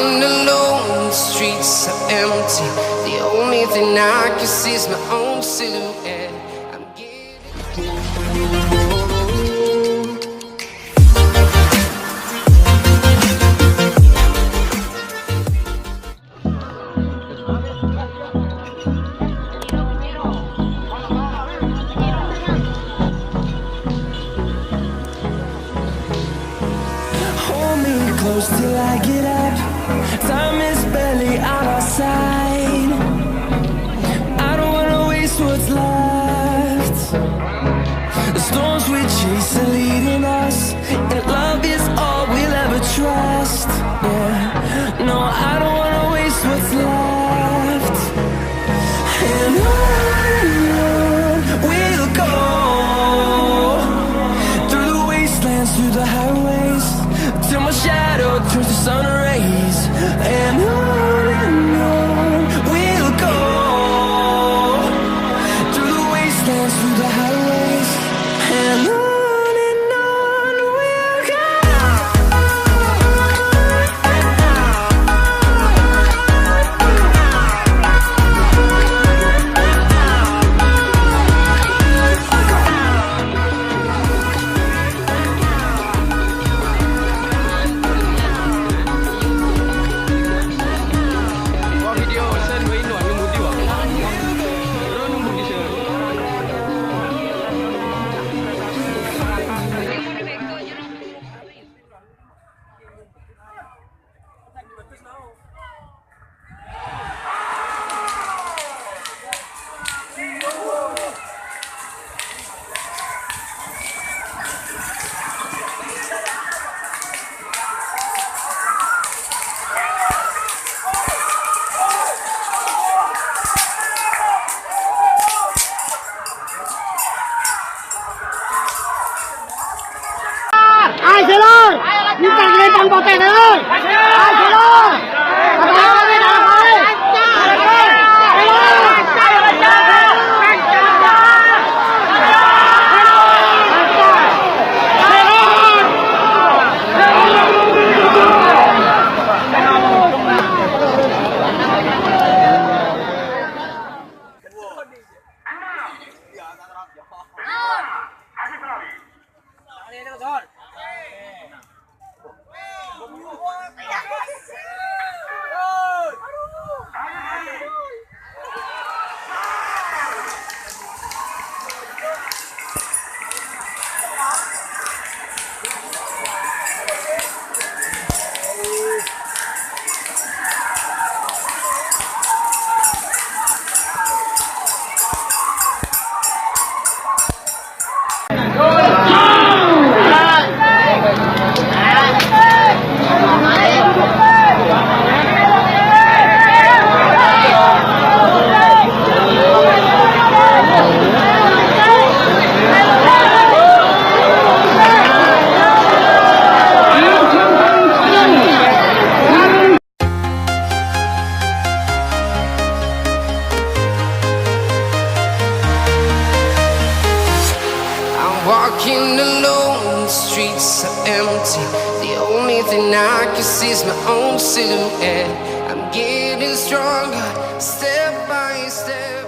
walking alone, the streets are empty. The only thing I can see is my own silhouette. I'm getting... Close till I get up. Time is barely on our side. I don't wanna waste what's left. The storms we chase are leading us, and love is all we'll ever trust. Yeah, no, I don't wanna waste what's left. And on we'll go, through the wastelands, through the highways, till my shadow turns to sun rays. And on we'll go, through the wastelands, through the highways, and on we'll go. Walking alone, the streets are empty. The only thing I can see is my own silhouette. I'm getting stronger, step by step.